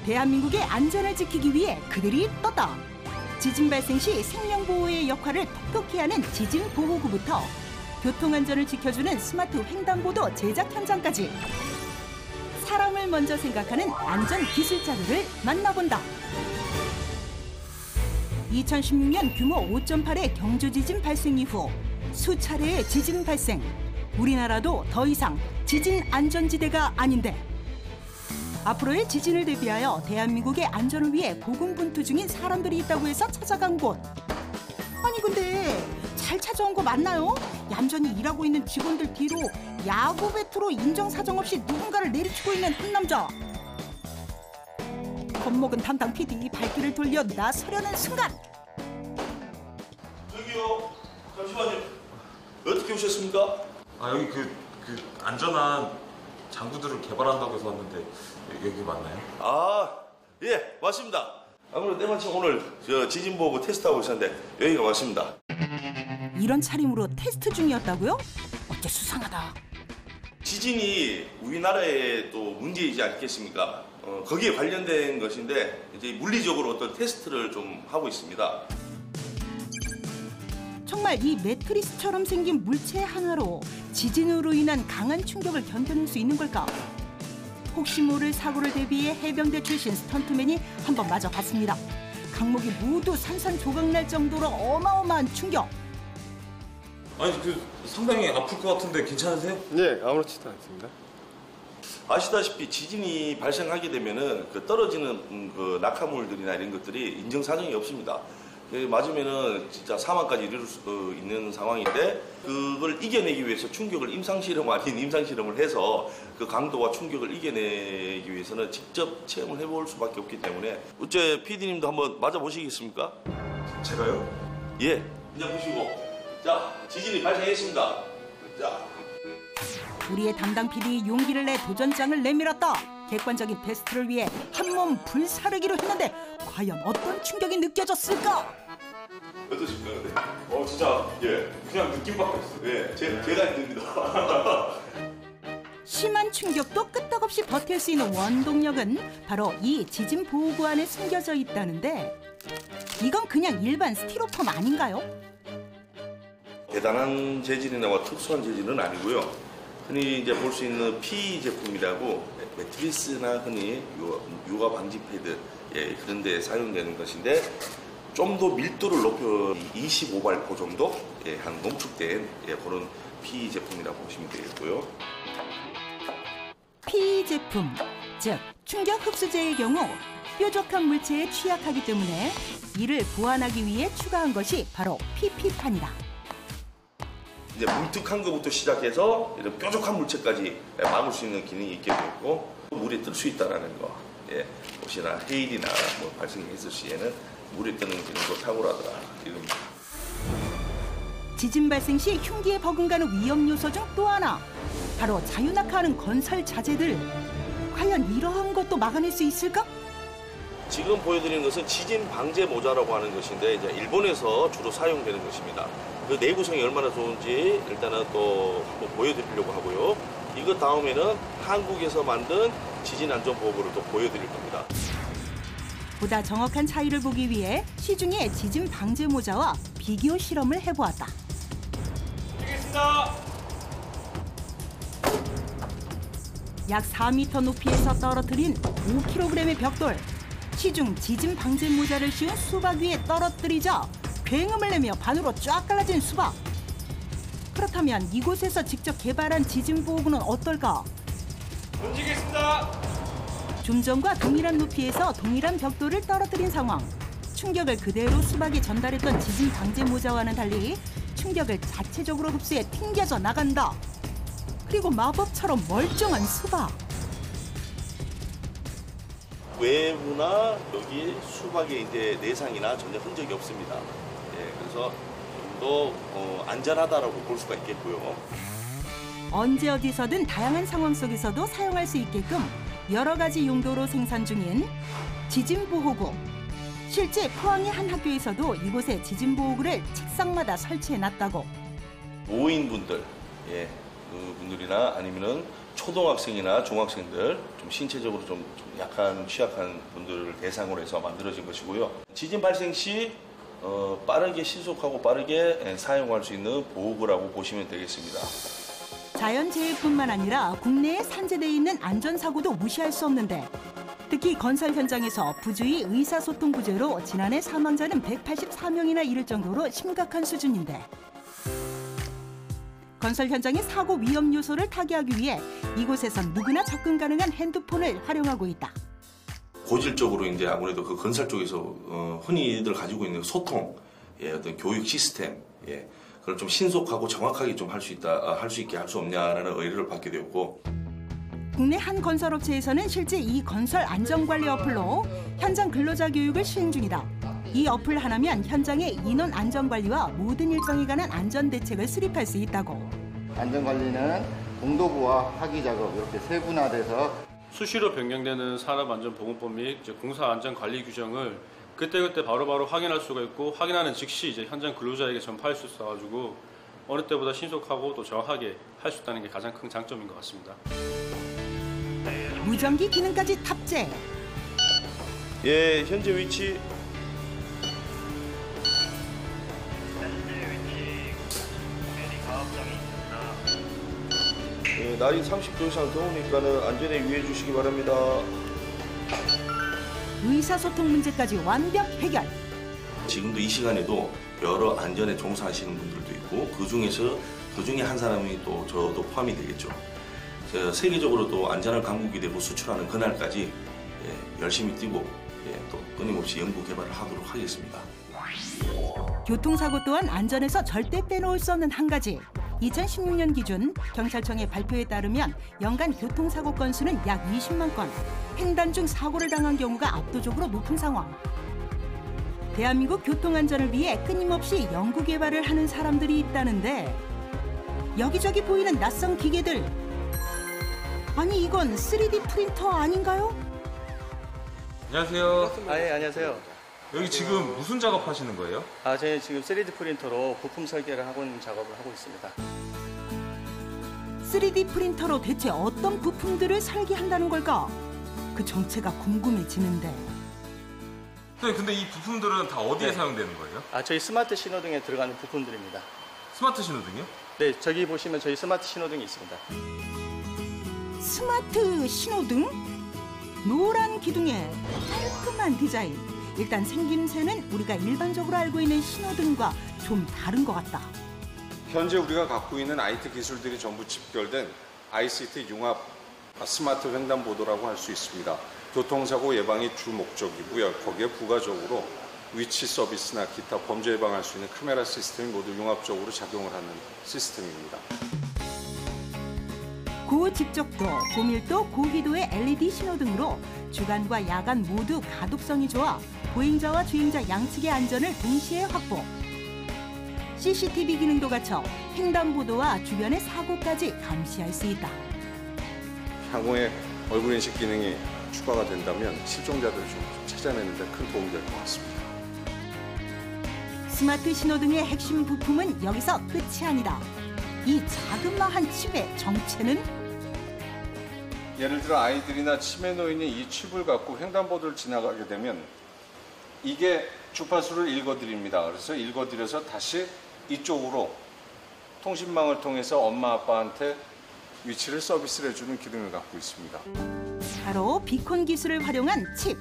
대한민국의 안전을 지키기 위해 그들이 떴다. 지진 발생 시 생명보호의 역할을 톡톡히 하는 지진보호구부터 교통안전을 지켜주는 스마트 횡단보도 제작 현장까지 사람을 먼저 생각하는 안전기술자들을 만나본다. 2016년 규모 5.8의 경주지진 발생 이후 수차례의 지진 발생. 우리나라도 더 이상 지진 안전지대가 아닌데 앞으로의 지진을 대비하여 대한민국의 안전을 위해 고군분투 중인 사람들이 있다고 해서 찾아간 곳. 아니 근데 잘 찾아온 거 맞나요? 얌전히 일하고 있는 직원들 뒤로 야구 배트로 인정사정 없이 누군가를 내리치고 있는 한 남자. 겁먹은 담당 PD 발길을 돌려 나서려는 순간. 저기요, 잠시만요. 어떻게 오셨습니까? 여기 그 안전한 장구들을 개발한다고 해서 왔는데 여기 맞나요? 예, 맞습니다. 아무래도 때마침 오늘 저 지진 보고 테스트하고 있었는데 여기가 맞습니다. 이런 차림으로 테스트 중이었다고요? 어째 수상하다. 지진이 우리나라의 또 문제이지 않겠습니까? 거기에 관련된 것인데 이제 물리적으로 어떤 테스트를 좀 하고 있습니다. 정말 이 매트리스처럼 생긴 물체 하나로 지진으로 인한 강한 충격을 견뎌낼 수 있는 걸까? 혹시 모를 사고를 대비해 해병대 출신 스턴트맨이 한번 맞아봤습니다. 강목이 모두 산산조각 정도로 어마어마한 충격. 아니 상당히 아플 것 같은데 괜찮으세요? 네, 아무렇지도 않습니다. 아시다시피 지진이 발생하게 되면은 그 떨어지는 그 낙하물들이나 이런 것들이 인정사정이 없습니다. 맞으면은 진짜 사망까지 이룰 수 있는 상황인데 그걸 이겨내기 위해서 충격을 임상실험 아닌 임상실험을 해서 그 강도와 충격을 이겨내기 위해서는 직접 체험을 해볼 수밖에 없기 때문에 어째 PD님도 한번 맞아보시겠습니까? 제가요? 예. 그냥 보시고 자 지진이 발생했습니다. 자. 우리의 담당 PD 용기를 내 도전장을 내밀었다. 객관적인 테스트를 위해 한몸 불사르기로 했는데 과연 어떤 충격이 느껴졌을까? 어떠십니까? 진짜 예. 그냥 느낌밖에 없어요. 예. 제가 힘듭니다. 심한 충격도 끄떡없이 버틸 수 있는 원동력은 바로 이 지진 보호구 안에 숨겨져 있다는데 이건 그냥 일반 스티로폼 아닌가요? 대단한 재질이나 특수한 재질은 아니고요. 흔히 이제 볼 수 있는 PE 제품이라고 매트리스나 흔히 육아 방지 패드 그런 데 사용되는 것인데 좀 더 밀도를 높여 25발포 정도 한 농축된 그런 PE 제품이라고 보시면 되겠고요. PE 제품, 즉 충격 흡수제의 경우 뾰족한 물체에 취약하기 때문에 이를 보완하기 위해 추가한 것이 바로 PP판이다. 이제 뭉툭한 것부터 시작해서 이런 뾰족한 물체까지 막을 수 있는 기능이 있게 되고 물에 뜰 수 있다는 거. 혹시나 해일이나 발생했을 시에는 물에 뜨는 기능도 탁월하더라 이겁니다. 지진 발생 시 흉기에 버금가는 위험 요소 중 또 하나, 바로 자유낙하하는 건설 자재들. 과연 이러한 것도 막아낼 수 있을까? 지금 보여드리는 것은 지진 방제 모자라고 하는 것인데 이제 일본에서 주로 사용되는 것입니다. 그 내구성이 얼마나 좋은지 일단은 또 한번 보여드리려고 하고요. 이것 다음에는 한국에서 만든 지진안전보호구를 또 보여드릴 겁니다. 보다 정확한 차이를 보기 위해 시중에 지진 방제 모자와 비교 실험을 해보았다. 알겠습니다. 약 4m 높이에서 떨어뜨린 5kg의 벽돌. 시중 지진 방제 모자를 씌운 수박 위에 떨어뜨리자 굉음을 내며 반으로 쫙 갈라진 수박. 그렇다면 이곳에서 직접 개발한 지진 보호구는 어떨까? 던지겠습니다. 좀 전과 동일한 높이에서 동일한 벽돌을 떨어뜨린 상황. 충격을 그대로 수박에 전달했던 지진 방제 모자와는 달리 충격을 자체적으로 흡수해 튕겨져 나간다. 그리고 마법처럼 멀쩡한 수박. 외부나 여기 수박에 이제 내상이나 전혀 흔적이 없습니다. 그래서 좀 더 안전하다라고 볼 수가 있겠고요. 언제 어디서든 다양한 상황 속에서도 사용할 수 있게끔 여러 가지 용도로 생산 중인 지진 보호구. 실제 포항의 한 학교에서도 이곳에 지진 보호구를 책상마다 설치해 놨다고. 노인분들, 그분들이나 아니면은 초등학생이나 중학생들 좀 신체적으로 좀 약한 취약한 분들을 대상으로 해서 만들어진 것이고요. 지진 발생 시 빠르게 신속하고 빠르게 사용할 수 있는 보호구라고 보시면 되겠습니다. 자연재해뿐만 아니라 국내에 산재돼 있는 안전사고도 무시할 수 없는데 특히 건설 현장에서 부주의 의사소통 부재로 지난해 사망자는 184명이나 이를 정도로 심각한 수준인데 건설 현장의 사고 위험 요소를 타개하기 위해 이곳에선 누구나 접근 가능한 핸드폰을 활용하고 있다. 고질적으로 이제 아무래도 그 건설 쪽에서 흔히들 가지고 있는 소통, 어떤 교육 시스템, 그걸 좀 신속하고 정확하게 좀 할 수 있게 할 수 없냐라는 의뢰를 받게 되었고. 국내 한 건설업체에서는 실제 이 건설 안전관리 어플로 현장 근로자 교육을 시행 중이다. 이 어플 하나면 현장의 인원 안전관리와 모든 일정에 관한 안전 대책을 수립할 수 있다고. 안전관리는 공도부와 하기작업 이렇게 세분화돼서 수시로 변경되는 산업안전보건법 및 공사안전관리 규정을 그때그때 바로바로 확인할 수가 있고 확인하는 즉시 이제 현장 근로자에게 전파할 수 있어가지고 어느 때보다 신속하고 또 정확하게 할 수 있다는 게 가장 큰 장점인 것 같습니다. 무전기 기능까지 탑재. 예, 현재 위치. 예, 날이 30도 이상 더우니까는 안전에 유의해 주시기 바랍니다. 의사소통 문제까지 완벽 해결. 지금도 이 시간에도 여러 안전에 종사하시는 분들도 있고 그 중에 한 사람이 또 저도 포함이 되겠죠. 세계적으로 또 안전한 강국이 되고 수출하는 그날까지 열심히 뛰고 또 끊임없이 연구 개발을 하도록 하겠습니다. 교통사고 또한 안전에서 절대 빼놓을 수 없는 한 가지. 2016년 기준 경찰청의 발표에 따르면 연간 교통사고 건수는 약 20만 건. 횡단 중 사고를 당한 경우가 압도적으로 높은 상황. 대한민국 교통안전을 위해 끊임없이 연구 개발을 하는 사람들이 있다는데 여기저기 보이는 낯선 기계들. 아니 이건 3D 프린터 아닌가요? 안녕하세요. 예, 안녕하세요. 여기 지금 무슨 작업하시는 거예요? 저희 지금 3D 프린터로 부품 설계를 하고 있는 작업을 하고 있습니다. 3D 프린터로 대체 어떤 부품들을 설계한다는 걸까? 그 정체가 궁금해지는데. 네, 근데 이 부품들은 다 어디에 사용되는 거예요? 저희 스마트 신호등에 들어가는 부품들입니다. 스마트 신호등이요? 네, 저기 보시면 저희 스마트 신호등이 있습니다. 스마트 신호등? 노란 기둥에 깔끔한 디자인. 일단 생김새는 우리가 일반적으로 알고 있는 신호등과 좀 다른 것 같다. 현재 우리가 갖고 있는 IT 기술들이 전부 집결된 ICT 융합 스마트 횡단보도라고 할 수 있습니다. 교통사고 예방이 주 목적이고요. 거기에 부가적으로 위치 서비스나 기타 범죄 예방할 수 있는 카메라 시스템이 모두 융합적으로 작용을 하는 시스템입니다. 고직접도, 고밀도, 고희도의 LED 신호등으로 주간과 야간 모두 가독성이 좋아 보행자와 주행자 양측의 안전을 동시에 확보. CCTV 기능도 갖춰 횡단보도와 주변의 사고까지 감시할 수 있다. 향후에 얼굴 인식 기능이 추가가 된다면 실종자들을 좀 찾아내는 데 큰 도움이 될 것 같습니다. 스마트 신호등의 핵심 부품은 여기서 끝이 아니다. 이 자그마한 칩의 정체는? 예를 들어 아이들이나 치매 노인이 이 칩을 갖고 횡단보도를 지나가게 되면 이게 주파수를 읽어드립니다. 그래서 읽어드려서 다시 이쪽으로 통신망을 통해서 엄마 아빠한테 위치를 서비스를 해주는 기능을 갖고 있습니다. 바로 비콘 기술을 활용한 칩.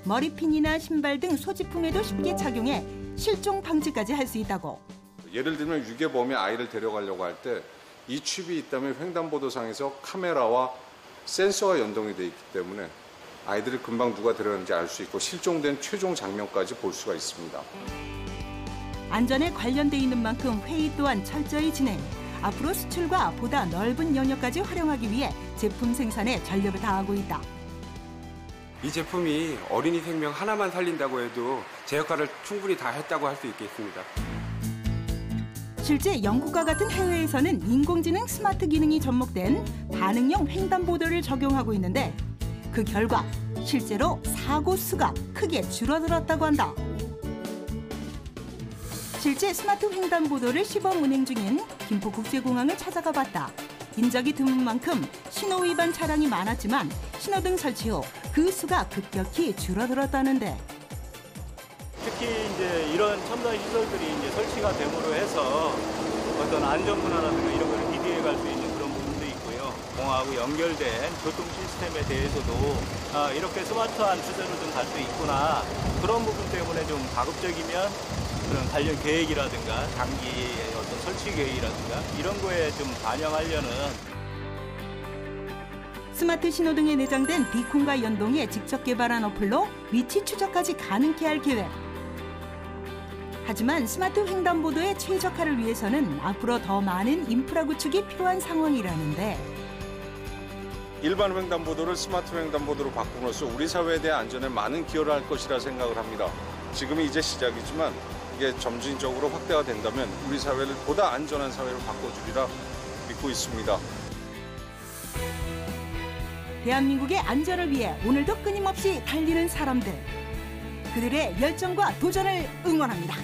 머리핀이나 신발 등 소지품에도 쉽게 착용해 실종 방지까지 할 수 있다고. 예를 들면 유괴범이 아이를 데려가려고 할 때 이 칩이 있다면 횡단보도상에서 카메라와 센서가 연동이 되어 있기 때문에 아이들을 금방 누가 데려가는지 알 수 있고 실종된 최종 장면까지 볼 수가 있습니다. 안전에 관련돼 있는 만큼 회의 또한 철저히 진행. 앞으로 수출과 보다 넓은 영역까지 활용하기 위해 제품 생산에 전력을 다하고 있다. 이 제품이 어린이 생명 하나만 살린다고 해도 제 역할을 충분히 다 했다고 할 수 있겠습니다. 실제 영국과 같은 해외에서는 인공지능 스마트 기능이 접목된 반응형 횡단보도를 적용하고 있는데 그 결과 실제로 사고 수가 크게 줄어들었다고 한다. 실제 스마트 횡단보도를 시범 운행 중인 김포국제공항을 찾아가 봤다. 인적이 드문 만큼 신호 위반 차량이 많았지만 신호등 설치 후 그 수가 급격히 줄어들었다는데 특히 이제 이런 첨단 시설들이 이제 설치가 됨으로 해서 어떤 안전문화라든가 이런 걸 기대해 갈 수 있는 그런 부분도 있고요. 공하고 연결된 교통 시스템에 대해서도 이렇게 스마트한 추세로 좀 갈 수 있구나. 그런 부분 때문에 좀 가급적이면 그런 관련 계획이라든가 장기 어떤 설치 계획이라든가 이런 거에 좀 반영하려는 스마트 신호등에 내장된 비콘과 연동해 직접 개발한 어플로 위치 추적까지 가능케 할 계획. 하지만 스마트 횡단보도의 최적화를 위해서는 앞으로 더 많은 인프라 구축이 필요한 상황이라는데 일반 횡단보도를 스마트 횡단보도로 바꿈으로써 우리 사회에 대한 안전에 많은 기여를 할 것이라 생각을 합니다. 지금이 이제 시작이지만 이게 점진적으로 확대가 된다면 우리 사회를 보다 안전한 사회로 바꿔주리라 믿고 있습니다. 대한민국의 안전을 위해 오늘도 끊임없이 달리는 사람들. 그들의 열정과 도전을 응원합니다.